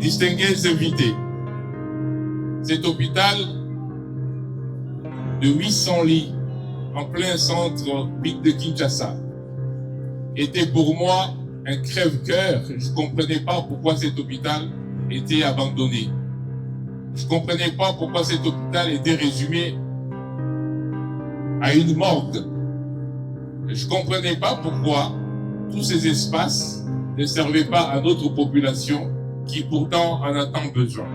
Distingués invités, cet hôpital de 800 lits en plein centre ville de Kinshasa était pour moi un crève-cœur. Je ne comprenais pas pourquoi cet hôpital était abandonné. Je ne comprenais pas pourquoi cet hôpital était résumé à une morgue. Je ne comprenais pas pourquoi tous ces espaces ne servaient pas à notre population qui pourtant en a tant besoin.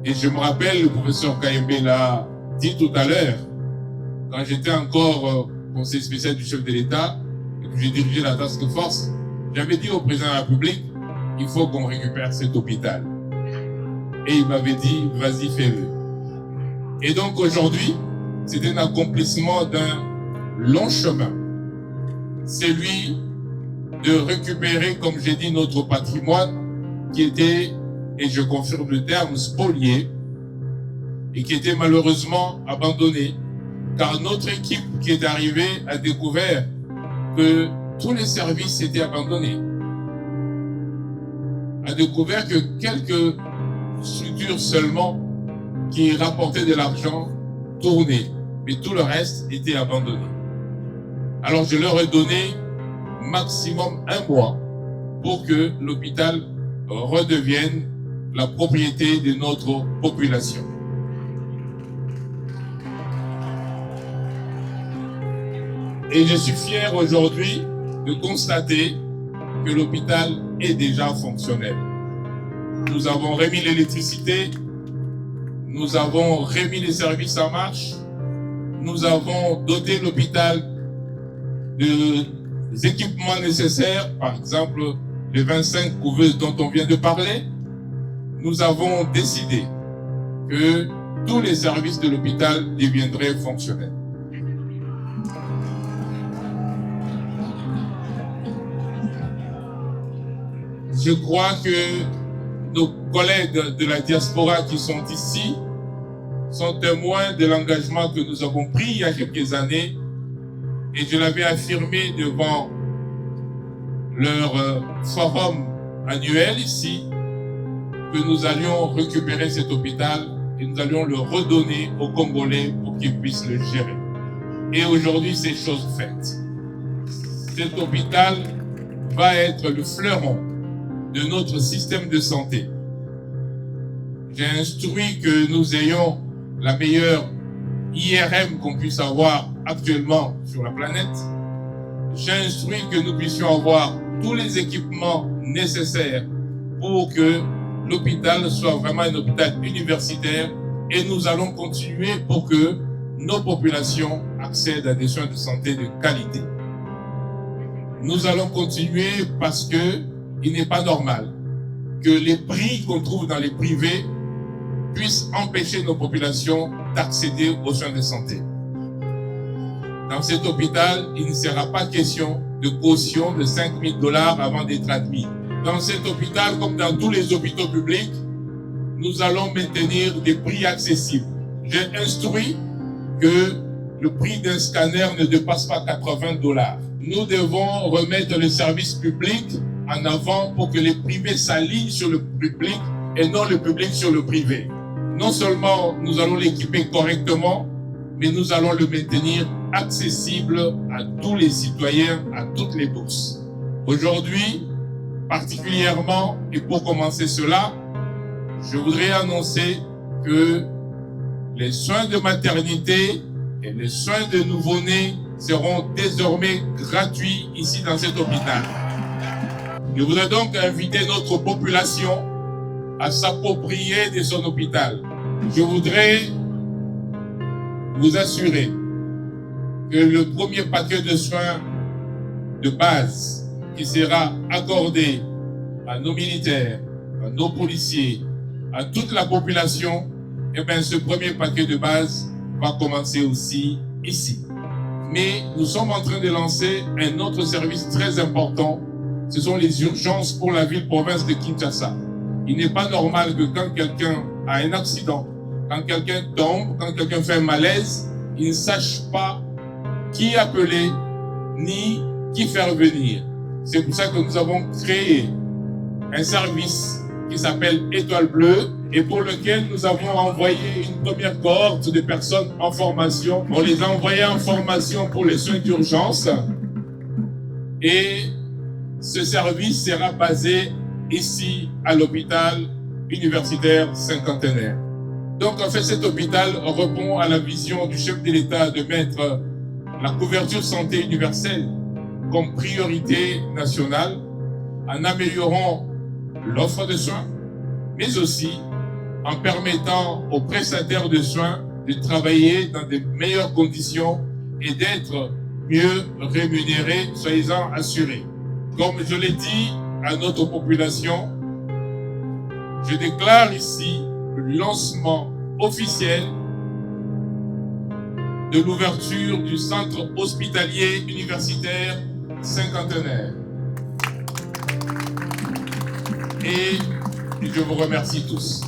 Et je me rappelle, le professeur Kayembe l'a dit tout à l'heure, quand j'étais encore conseiller spécial du chef de l'État et que j'ai dirigé la task force, j'avais dit au président de la République, il faut qu'on récupère cet hôpital. Et il m'avait dit, vas-y, fais-le. Et donc aujourd'hui, c'est un accomplissement d'un long chemin. C'est lui de récupérer, comme j'ai dit, notre patrimoine qui était, et je confirme le terme, spolié et qui était malheureusement abandonné. Car notre équipe qui est arrivée a découvert que tous les services étaient abandonnés. A découvert que quelques structures seulement qui rapportaient de l'argent tournaient, mais tout le reste était abandonné. Alors je leur ai donné maximum 1 mois pour que l'hôpital redevienne la propriété de notre population. Et je suis fier aujourd'hui de constater que l'hôpital est déjà fonctionnel. Nous avons remis l'électricité, nous avons remis les services en marche, nous avons doté l'hôpital des équipements nécessaires, par exemple les 25 couveuses dont on vient de parler. Nous avons décidé que tous les services de l'hôpital deviendraient fonctionnels. Je crois que nos collègues de la diaspora qui sont ici sont témoins de l'engagement que nous avons pris il y a quelques années, et je l'avais affirmé devant leur forum annuel ici, que nous allions récupérer cet hôpital et nous allions le redonner aux Congolais pour qu'ils puissent le gérer. Et aujourd'hui, c'est chose faite. Cet hôpital va être le fleuron de notre système de santé. J'ai instruit que nous ayons la meilleure IRM qu'on puisse avoir actuellement sur la planète. J'ai instruit que nous puissions avoir tous les équipements nécessaires pour que l'hôpital soit vraiment un hôpital universitaire, et nous allons continuer pour que nos populations accèdent à des soins de santé de qualité. Nous allons continuer parce que il n'est pas normal que les prix qu'on trouve dans les privés puissent empêcher nos populations d'accéder aux soins de santé. Dans cet hôpital, il ne sera pas question de caution de 5 000 $ avant d'être admis. Dans cet hôpital, comme dans tous les hôpitaux publics, nous allons maintenir des prix accessibles. J'ai instruit que le prix d'un scanner ne dépasse pas 80 $. Nous devons remettre le service public en avant pour que les privés s'alignent sur le public et non le public sur le privé. Non seulement nous allons l'équiper correctement, mais nous allons le maintenir accessible à tous les citoyens, à toutes les bourses. Aujourd'hui, particulièrement, et pour commencer cela, je voudrais annoncer que les soins de maternité et les soins de nouveau-nés seront désormais gratuits ici dans cet hôpital. Je voudrais donc inviter notre population à s'approprier de son hôpital. Je voudrais vous assurer que le premier paquet de soins de base qui sera accordé à nos militaires, à nos policiers, à toute la population, eh bien, ce premier paquet de base va commencer aussi ici. Mais nous sommes en train de lancer un autre service très important. Ce sont les urgences pour la ville-province de Kinshasa. Il n'est pas normal que quand quelqu'un a un accident, quand quelqu'un tombe, quand quelqu'un fait un malaise, il ne sache pas qui appeler, ni qui faire venir. C'est pour ça que nous avons créé un service qui s'appelle Étoile Bleue et pour lequel nous avons envoyé une première cohorte de personnes en formation. On les a envoyés en formation pour les soins d'urgence et ce service sera basé ici à l'hôpital universitaire cinquantenaire. Donc en fait cet hôpital répond à la vision du chef de l'État de mettre la couverture santé universelle comme priorité nationale en améliorant l'offre de soins, mais aussi en permettant aux prestataires de soins de travailler dans de meilleures conditions et d'être mieux rémunérés, soyez-en assurés. Comme je l'ai dit à notre population, je déclare ici le lancement officiel de l'ouverture du centre hospitalier universitaire cinquantenaire. Et je vous remercie tous.